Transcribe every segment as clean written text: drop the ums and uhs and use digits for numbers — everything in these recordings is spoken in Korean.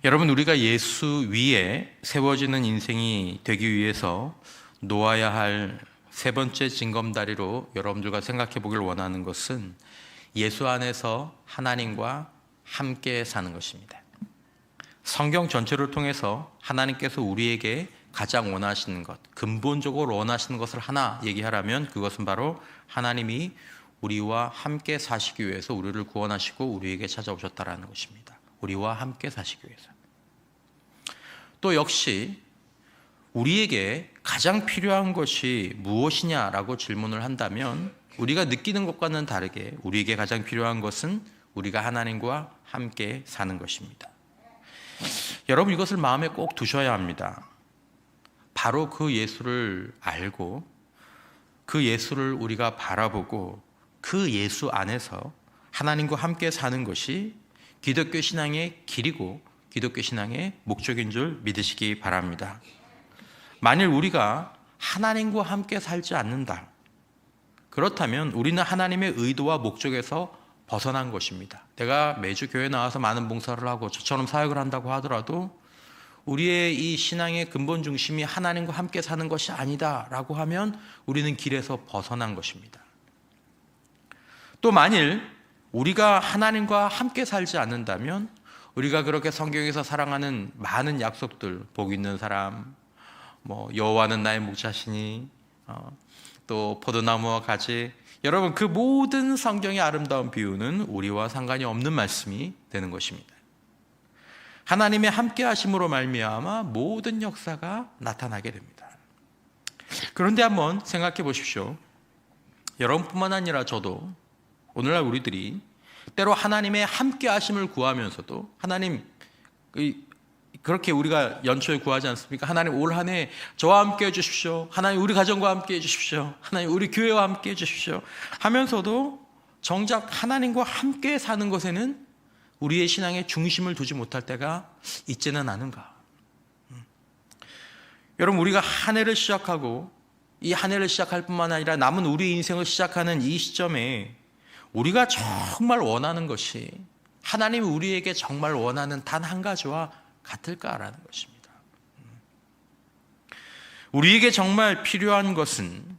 여러분, 우리가 예수 위에 세워지는 인생이 되기 위해서 놓아야 할 세 번째 징검다리로 여러분들과 생각해 보길 원하는 것은 예수 안에서 하나님과 함께 사는 것입니다. 성경 전체를 통해서 하나님께서 우리에게 가장 원하시는 것, 근본적으로 원하시는 것을 하나 얘기하라면 그것은 바로 하나님이 우리와 함께 사시기 위해서 우리를 구원하시고 우리에게 찾아오셨다라는 것입니다. 우리와 함께 사시기 위해서. 또 역시 우리에게 가장 필요한 것이 무엇이냐라고 질문을 한다면 우리가 느끼는 것과는 다르게 우리에게 가장 필요한 것은 우리가 하나님과 함께 사는 것입니다. 여러분, 이것을 마음에 꼭 두셔야 합니다. 바로 그 예수를 알고 그 예수를 우리가 바라보고 그 예수 안에서 하나님과 함께 사는 것이 기독교 신앙의 길이고 기독교 신앙의 목적인 줄 믿으시기 바랍니다. 만일 우리가 하나님과 함께 살지 않는다, 그렇다면 우리는 하나님의 의도와 목적에서 벗어난 것입니다. 내가 매주 교회 나와서 많은 봉사를 하고 저처럼 사역을 한다고 하더라도 우리의 이 신앙의 근본 중심이 하나님과 함께 사는 것이 아니다라고 하면 우리는 길에서 벗어난 것입니다. 또 만일 우리가 하나님과 함께 살지 않는다면 우리가 그렇게 성경에서 사랑하는 많은 약속들, 복 있는 사람, 여호와는 나의 목자시니, 또 포도나무와 가지, 여러분 그 모든 성경의 아름다운 비유는 우리와 상관이 없는 말씀이 되는 것입니다. 하나님의 함께 하심으로 말미암아 모든 역사가 나타나게 됩니다. 그런데 한번 생각해 보십시오. 여러분뿐만 아니라 저도 오늘날 우리들이 때로 하나님의 함께 하심을 구하면서도 하나님, 그렇게 우리가 연초에 구하지 않습니까? 하나님 올 한 해 저와 함께 해주십시오. 하나님 우리 가정과 함께 해주십시오. 하나님 우리 교회와 함께 해주십시오 하면서도 정작 하나님과 함께 사는 것에는 우리의 신앙의 중심을 두지 못할 때가 있지는 않은가? 여러분, 우리가 한 해를 시작하고 이 한 해를 시작할 뿐만 아니라 남은 우리 인생을 시작하는 이 시점에 우리가 정말 원하는 것이 하나님이 우리에게 정말 원하는 단 한 가지와 같을까라는 것입니다. 우리에게 정말 필요한 것은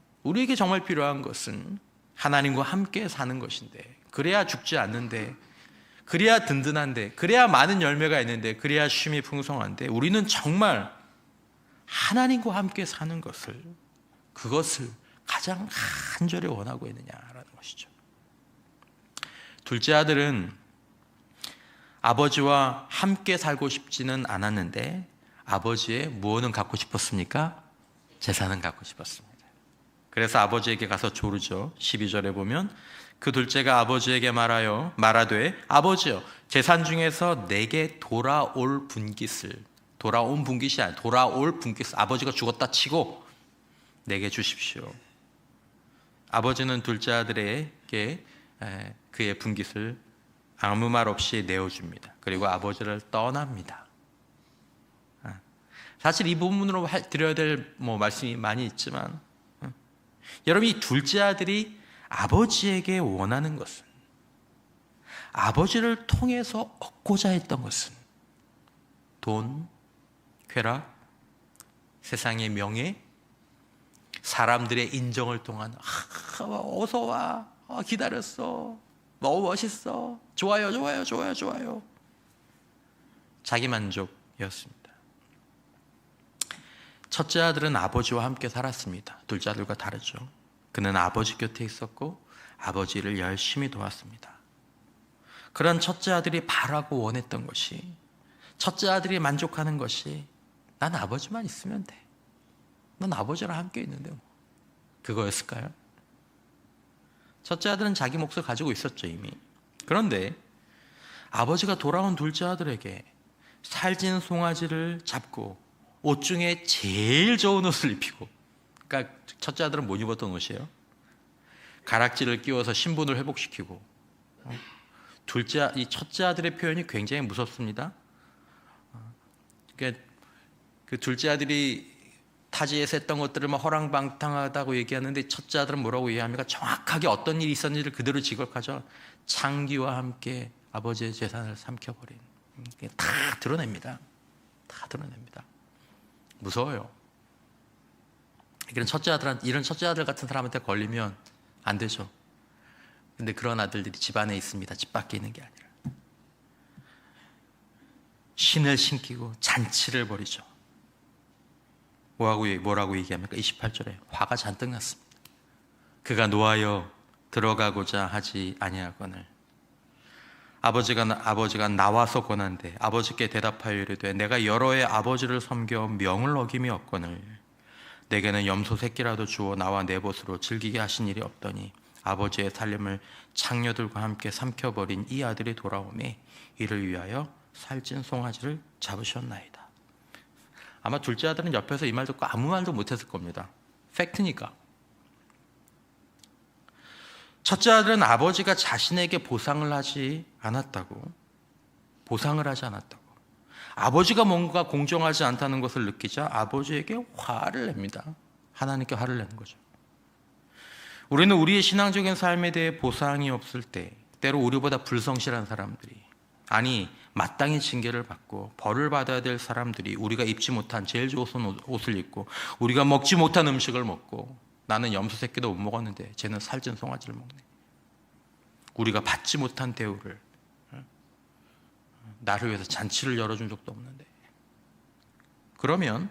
하나님과 함께 사는 것인데, 그래야 죽지 않는데, 그래야 든든한데, 그래야 많은 열매가 있는데, 그래야 쉼이 풍성한데, 우리는 정말 하나님과 함께 사는 그것을 가장 간절히 원하고 있느냐라는 것이죠. 둘째 아들은 아버지와 함께 살고 싶지는 않았는데 아버지의 무엇은 갖고 싶었습니까? 재산은 갖고 싶었습니다. 그래서 아버지에게 가서 조르죠. 12절에 보면 그 둘째가 아버지에게 말하되 아버지여, 재산 중에서 내게 돌아올 분깃을, 돌아온 분깃이 아니라 돌아올 분깃을, 아버지가 죽었다 치고 내게 주십시오. 아버지는 둘째 아들에게 그의 분깃을 아무 말 없이 내어줍니다. 그리고 아버지를 떠납니다. 사실 이 부분으로 드려야 될 말씀이 많이 있지만, 여러분, 이 둘째 아들이 아버지에게 원하는 것은, 아버지를 통해서 얻고자 했던 것은 돈, 쾌락, 세상의 명예, 사람들의 인정을 통한 어서 와, 기다렸어, 너무 멋있어, 좋아요. 자기 만족이었습니다. 첫째 아들은 아버지와 함께 살았습니다. 둘째 아들과 다르죠. 그는 아버지 곁에 있었고 아버지를 열심히 도왔습니다. 그런 첫째 아들이 바라고 원했던 것이, 첫째 아들이 만족하는 것이, 난 아버지만 있으면 돼, 난 아버지랑 함께 있는데 그거였을까요? 첫째 아들은 자기 몫을 가지고 있었죠, 이미. 그런데 아버지가 돌아온 둘째 아들에게 살찐 송아지를 잡고 옷 중에 제일 좋은 옷을 입히고, 그러니까 첫째 아들은 못 입었던 옷이에요. 가락지를 끼워서 신분을 회복시키고, 이 첫째 아들의 표현이 굉장히 무섭습니다. 그러니까 그 둘째 아들이 타지에서 했던 것들을 허랑방탕하다고 얘기하는데 첫째 아들은 뭐라고 이해합니까? 정확하게 어떤 일이 있었는지를 그대로 지적하죠. 창기와 함께 아버지의 재산을 삼켜버린. 다 드러냅니다. 다 드러냅니다. 무서워요. 이런 첫째 아들 같은 사람한테 걸리면 안 되죠. 근데 그런 아들들이 집 안에 있습니다. 집 밖에 있는 게 아니라. 신을 신기고 잔치를 벌이죠. 뭐라고 얘기합니까? 28절에 화가 잔뜩 났습니다. 그가 노하여 들어가고자 하지 아니하거늘 아버지가 나와서 권한대 아버지께 대답하여 이르되 내가 여러 해 아버지를 섬겨 명을 어김이 없거늘 내게는 염소 새끼라도 주어 나와 내 벗으로 즐기게 하신 일이 없더니 아버지의 살림을 창녀들과 함께 삼켜버린 이 아들이 돌아오매 이를 위하여 살찐 송아지를 잡으셨나이다. 아마 둘째 아들은 옆에서 이 말 듣고 아무 말도 못했을 겁니다. 팩트니까. 첫째 아들은 아버지가 자신에게 보상을 하지 않았다고. 아버지가 뭔가 공정하지 않다는 것을 느끼자 아버지에게 화를 냅니다. 하나님께 화를 내는 거죠. 우리는 우리의 신앙적인 삶에 대해 보상이 없을 때 때로 우리보다 불성실한 사람들이 아니 마땅히 징계를 받고 벌을 받아야 될 사람들이 우리가 입지 못한 제일 좋은 옷을 입고 우리가 먹지 못한 음식을 먹고 나는 염소 새끼도 못 먹었는데 쟤는 살찐 송아지를 먹네. 우리가 받지 못한 대우를 나를 위해서 잔치를 열어준 적도 없는데 그러면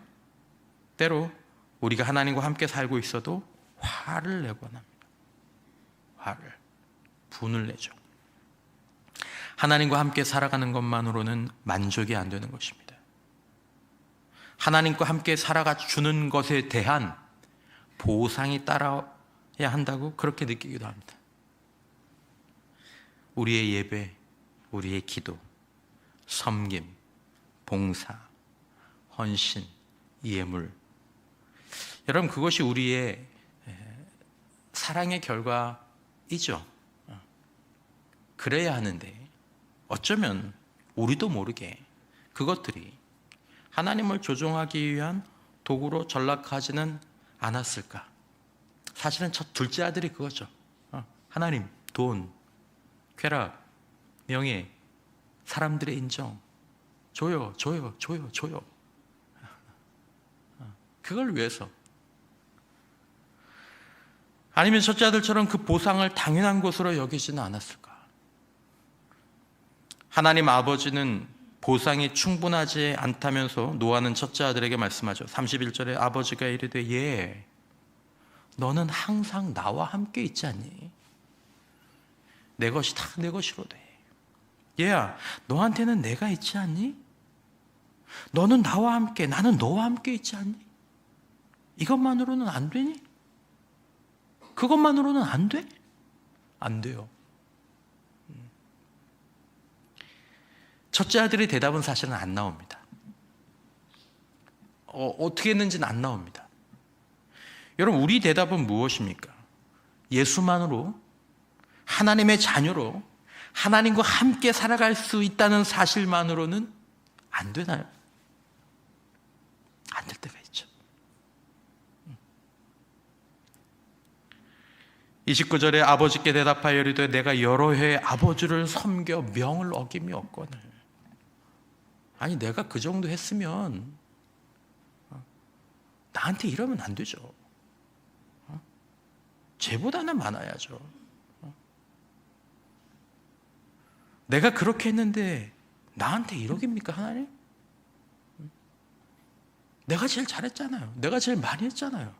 때로 우리가 하나님과 함께 살고 있어도 화를 내곤 합니다. 분을 내죠. 하나님과 함께 살아가는 것만으로는 만족이 안 되는 것입니다. 하나님과 함께 살아가 주는 것에 대한 보상이 따라야 한다고 그렇게 느끼기도 합니다. 우리의 예배, 우리의 기도, 섬김, 봉사, 헌신, 예물 여러분 그것이 우리의 사랑의 결과이죠. 그래야 하는데 어쩌면 우리도 모르게 그것들이 하나님을 조종하기 위한 도구로 전락하지는 않았을까? 사실은 둘째 아들이 그거죠. 하나님, 돈, 쾌락, 명예, 사람들의 인정 줘요. 그걸 위해서 아니면 첫째 아들처럼 그 보상을 당연한 것으로 여기지는 않았을까? 하나님 아버지는 보상이 충분하지 않다면서 노아는 첫째 아들에게 말씀하죠. 31절에 아버지가 이르되 얘 너는 항상 나와 함께 있지 않니? 내 것이 다 내 것이로되 얘야 너한테는 내가 있지 않니? 너는 나와 함께 나는 너와 함께 있지 않니? 이것만으로는 안 되니? 그것만으로는 안 돼? 안 돼요. 첫째 아들의 대답은 사실은 안 나옵니다. 어떻게 했는지는 안 나옵니다. 여러분 우리 대답은 무엇입니까? 예수만으로 하나님의 자녀로 하나님과 함께 살아갈 수 있다는 사실만으로는 안 되나요? 안 될 때가 있죠. 29절에 아버지께 대답하여 이르되 내가 여러 해 아버지를 섬겨 명을 어김이 없거늘. 아니 내가 그 정도 했으면 나한테 이러면 안 되죠. 쟤보다는 많아야죠. 내가 그렇게 했는데 나한테 이러깁니까 하나님? 내가 제일 잘했잖아요. 내가 제일 많이 했잖아요.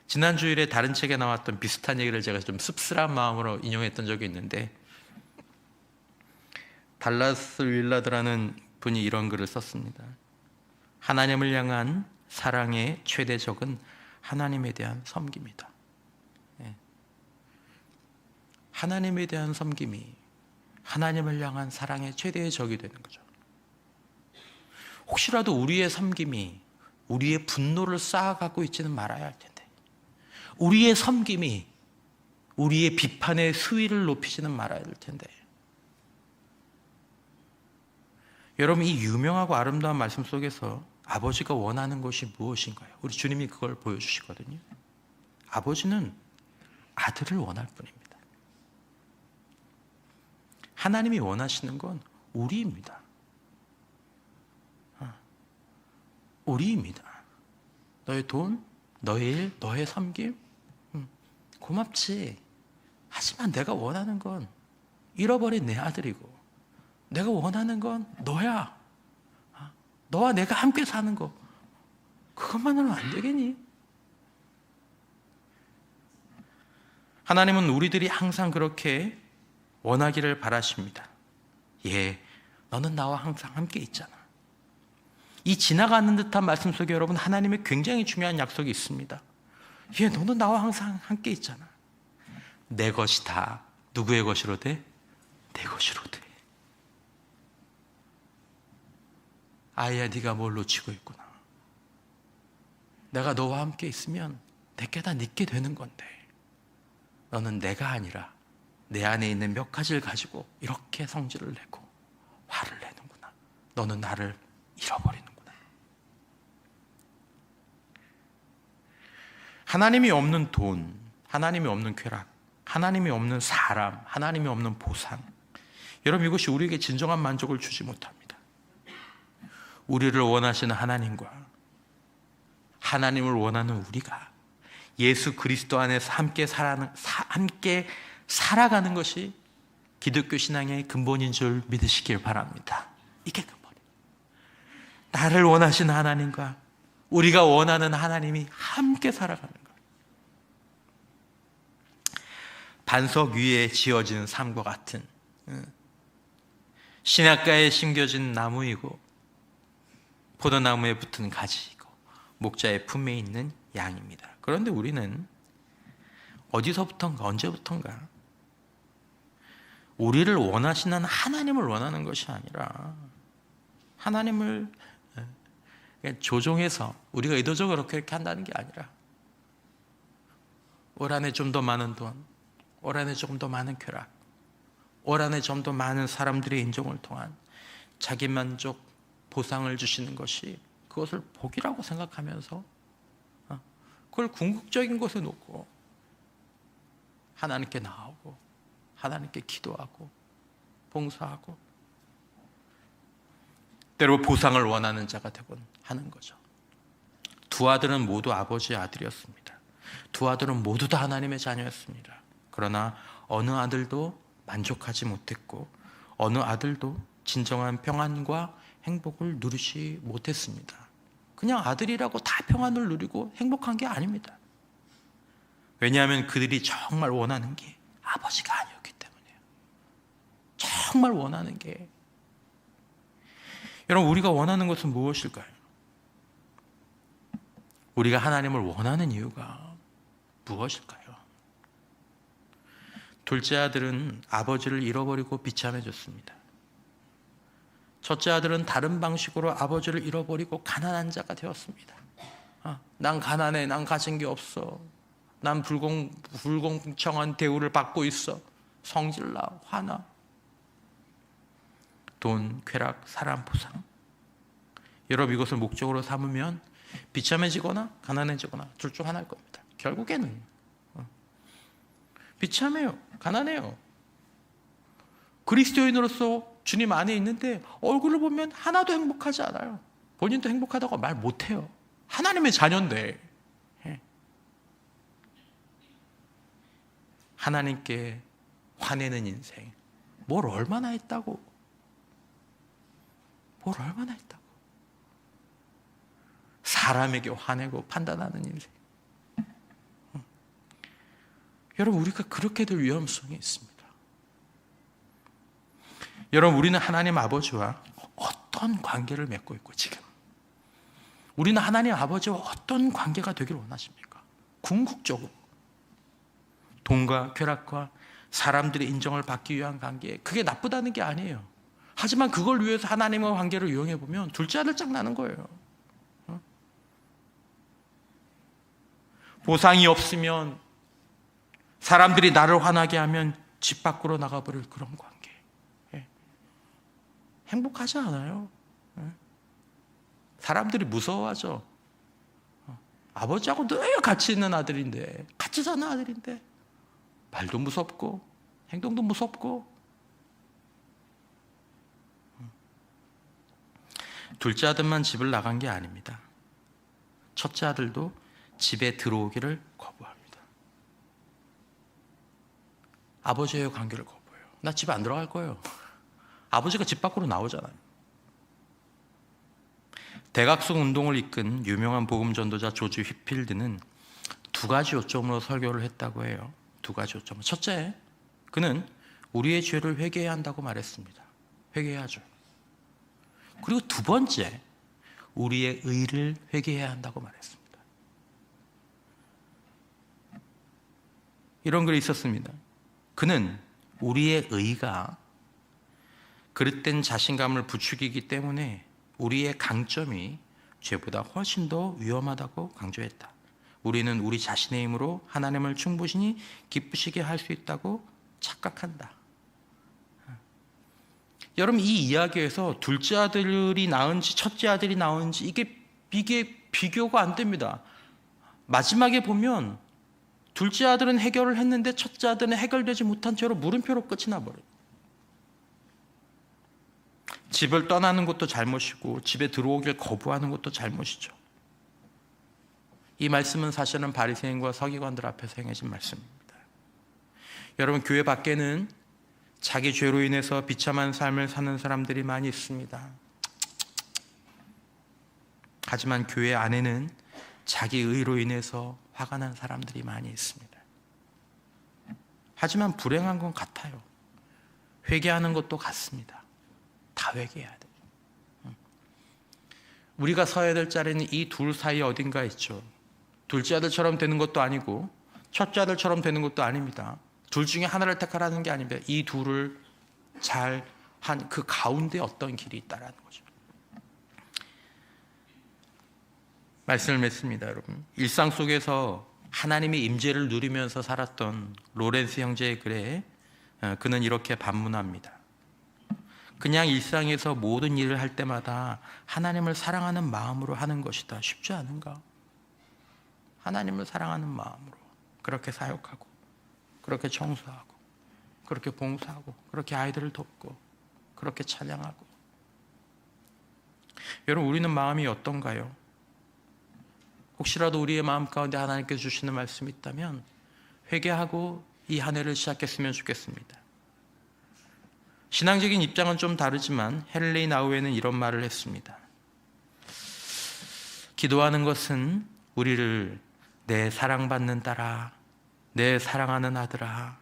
지난 주일에 다른 책에 나왔던 비슷한 얘기를 제가 좀 씁쓸한 마음으로 인용했던 적이 있는데 달라스 윌라드라는 분이 이런 글을 썼습니다. 하나님을 향한 사랑의 최대적은 하나님에 대한 섬김이다. 하나님에 대한 섬김이 하나님을 향한 사랑의 최대의 적이 되는 거죠. 혹시라도 우리의 섬김이 우리의 분노를 쌓아가고 있지는 말아야 할 텐데 우리의 섬김이 우리의 비판의 수위를 높이지는 말아야 될 텐데 여러분 이 유명하고 아름다운 말씀 속에서 아버지가 원하는 것이 무엇인가요? 우리 주님이 그걸 보여주시거든요. 아버지는 아들을 원할 뿐입니다. 하나님이 원하시는 건 우리입니다. 우리입니다. 너의 돈, 너의 일, 너의 섬김, 고맙지. 하지만 내가 원하는 건 잃어버린 내 아들이고, 내가 원하는 건 너야. 너와 내가 함께 사는 거, 그것만으로는 안 되겠니? 하나님은 우리들이 항상 그렇게 원하기를 바라십니다. 예, 너는 나와 항상 함께 있잖아. 이 지나가는 듯한 말씀 속에 여러분, 하나님의 굉장히 중요한 약속이 있습니다. 예, 너는 나와 항상 함께 있잖아. 내 것이 다 누구의 것이로 돼? 내 것이로 돼. 아이야, 네가 뭘 놓치고 있구나. 내가 너와 함께 있으면 내게 다 네게 되는 건데, 너는 내가 아니라 내 안에 있는 몇 가지를 가지고 이렇게 성질을 내고 화를 내는구나. 너는 나를 잃어버리는구나. 하나님이 없는 돈, 하나님이 없는 쾌락, 하나님이 없는 사람, 하나님이 없는 보상, 여러분, 이것이 우리에게 진정한 만족을 주지 못합니다. 우리를 원하시는 하나님과 하나님을 원하는 우리가 예수 그리스도 안에서 함께 살아가는 것이 기독교 신앙의 근본인 줄 믿으시길 바랍니다. 이게 근본이에요. 나를 원하시는 하나님과 우리가 원하는 하나님이 함께 살아가는 것. 반석 위에 지어진 삶과 같은 신학가에 심겨진 나무이고, 포도나무에 붙은 가지이고, 목자의 품에 있는 양입니다. 그런데 우리는 어디서부턴가, 언제부턴가 우리를 원하시는 하나님을 원하는 것이 아니라 하나님을 조종해서, 우리가 의도적으로 그렇게 한다는 게 아니라 올 한해 좀 더 많은 돈, 올 한해 조금 더 많은 쾌락, 올 한해 좀 더 많은 사람들의 인정을 통한 자기 만족, 보상을 주시는 것이 그것을 복이라고 생각하면서 그걸 궁극적인 곳에 놓고 하나님께 나오고 하나님께 기도하고 봉사하고 때로 보상을 원하는 자가 되곤 하는 거죠. 두 아들은 모두 아버지의 아들이었습니다. 두 아들은 모두 다 하나님의 자녀였습니다. 그러나 어느 아들도 만족하지 못했고 어느 아들도 진정한 평안과 행복을 누리지 못했습니다. 그냥 아들이라고 다 평안을 누리고 행복한 게 아닙니다. 왜냐하면 그들이 정말 원하는 게 아버지가 아니었기 때문이에요. 정말 원하는 게. 여러분, 우리가 원하는 것은 무엇일까요? 우리가 하나님을 원하는 이유가 무엇일까요? 둘째 아들은 아버지를 잃어버리고 비참해졌습니다. 첫째 아들은 다른 방식으로 아버지를 잃어버리고 가난한 자가 되었습니다. 난 가난해, 난 가진 게 없어, 난 불공평한 대우를 받고 있어. 성질나, 화나. 돈, 쾌락, 사람, 보상. 여러분, 이것을 목적으로 삼으면 비참해지거나 가난해지거나 둘 중 하나일 겁니다. 결국에는 비참해요, 가난해요. 그리스도인으로서 주님 안에 있는데 얼굴을 보면 하나도 행복하지 않아요. 본인도 행복하다고 말 못해요. 하나님의 자녀인데. 하나님께 화내는 인생, 뭘 얼마나 했다고. 뭘 얼마나 했다고. 사람에게 화내고 판단하는 인생. 여러분, 우리가 그렇게 될 위험성이 있습니다. 여러분, 우리는 하나님 아버지와 어떤 관계를 맺고 있고, 지금 우리는 하나님 아버지와 어떤 관계가 되기를 원하십니까? 궁극적으로 돈과 쾌락과 사람들의 인정을 받기 위한 관계, 그게 나쁘다는 게 아니에요. 하지만 그걸 위해서 하나님과 관계를 이용해 보면 둘째 아들 짝 나는 거예요. 보상이 없으면, 사람들이 나를 화나게 하면 집 밖으로 나가버릴 그런 관계. 행복하지 않아요. 사람들이 무서워하죠. 아버지하고 늘 같이 있는 아들인데, 같이 사는 아들인데 말도 무섭고 행동도 무섭고 둘째 아들만 집을 나간 게 아닙니다. 첫째 아들도 집에 들어오기를 거부합니다. 아버지의 관계를 거부해요. 나 집에 안 들어갈 거예요. 아버지가 집 밖으로 나오잖아요. 대각성 운동을 이끈 유명한 복음 전도자 조지 휘필드는 두 가지 요점으로 설교를 했다고 해요. 두 가지 요점. 첫째, 그는 우리의 죄를 회개해야 한다고 말했습니다. 회개해야죠. 그리고 두 번째, 우리의 의를 회개해야 한다고 말했습니다. 이런 글이 있었습니다. 그는 우리의 의가 그릇된 자신감을 부추기기 때문에 우리의 강점이 죄보다 훨씬 더 위험하다고 강조했다. 우리는 우리 자신의 힘으로 하나님을 충분히 기쁘시게 할 수 있다고 착각한다. 여러분, 이 이야기에서 둘째 아들이 나은지 첫째 아들이 나은지 이게 비교가 안 됩니다. 마지막에 보면 둘째 아들은 해결을 했는데 첫째 아들은 해결되지 못한 채로 물음표로 끝이 나버려요. 집을 떠나는 것도 잘못이고 집에 들어오길 거부하는 것도 잘못이죠. 이 말씀은 사실은 바리새인과 서기관들 앞에서 행해진 말씀입니다. 여러분, 교회 밖에는 자기 죄로 인해서 비참한 삶을 사는 사람들이 많이 있습니다. 하지만 교회 안에는 자기 의로 인해서 화가 난 사람들이 많이 있습니다. 하지만 불행한 건 같아요. 회개하는 것도 같습니다. 다 회개해야 돼요. 우리가 서야 될 자리는 이 둘 사이 어딘가 있죠. 둘째 아들처럼 되는 것도 아니고 첫째 아들처럼 되는 것도 아닙니다. 둘 중에 하나를 택하라는 게 아닙니다. 이 둘을 잘 한 그 가운데 어떤 길이 있다라는 거죠. 말씀을 맺습니다, 여러분. 일상 속에서 하나님의 임재를 누리면서 살았던 로렌스 형제의 글에 그는 이렇게 반문합니다. 그냥 일상에서 모든 일을 할 때마다 하나님을 사랑하는 마음으로 하는 것이다. 쉽지 않은가? 하나님을 사랑하는 마음으로 그렇게 사역하고, 그렇게 청소하고, 그렇게 봉사하고, 그렇게 아이들을 돕고, 그렇게 찬양하고. 여러분, 우리는 마음이 어떤가요? 혹시라도 우리의 마음 가운데 하나님께서 주시는 말씀이 있다면 회개하고 이 한 해를 시작했으면 좋겠습니다. 신앙적인 입장은 좀 다르지만 헨리 나우에는 이런 말을 했습니다. 기도하는 것은 우리를 내 사랑받는 딸아, 내 사랑하는 아들아,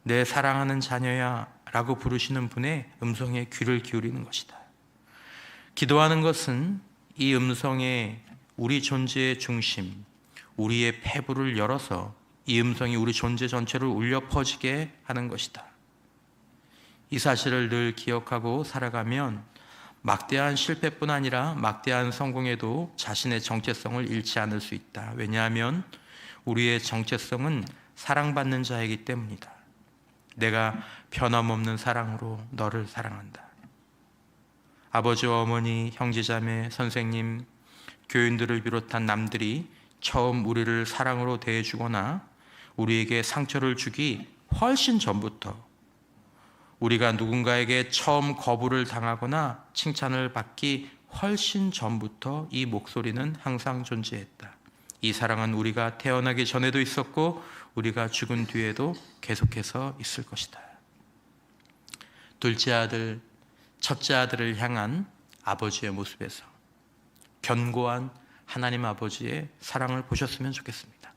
내 사랑하는 자녀야 라고 부르시는 분의 음성에 귀를 기울이는 것이다. 기도하는 것은 이 음성에 우리 존재의 중심, 우리의 폐부를 열어서 이 음성이 우리 존재 전체를 울려 퍼지게 하는 것이다. 이 사실을 늘 기억하고 살아가면 막대한 실패뿐 아니라 막대한 성공에도 자신의 정체성을 잃지 않을 수 있다. 왜냐하면 우리의 정체성은 사랑받는 자이기 때문이다. 내가 변함없는 사랑으로 너를 사랑한다. 아버지와 어머니, 형제자매, 선생님, 교인들을 비롯한 남들이 처음 우리를 사랑으로 대해주거나 우리에게 상처를 주기 훨씬 전부터, 우리가 누군가에게 처음 거부를 당하거나 칭찬을 받기 훨씬 전부터 이 목소리는 항상 존재했다. 이 사랑은 우리가 태어나기 전에도 있었고 우리가 죽은 뒤에도 계속해서 있을 것이다. 둘째 아들, 첫째 아들을 향한 아버지의 모습에서 견고한 하나님 아버지의 사랑을 보셨으면 좋겠습니다.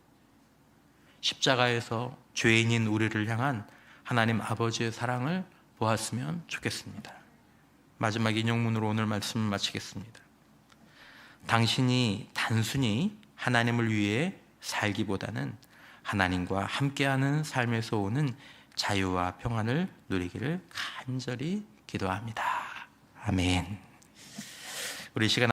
십자가에서 죄인인 우리를 향한 하나님 아버지의 사랑을 보았으면 좋겠습니다. 마지막 인용문으로 오늘 말씀을 마치겠습니다. 당신이 단순히 하나님을 위해 살기보다는 하나님과 함께하는 삶에서 오는 자유와 평안을 누리기를 간절히 기도합니다. 아멘. 우리 시간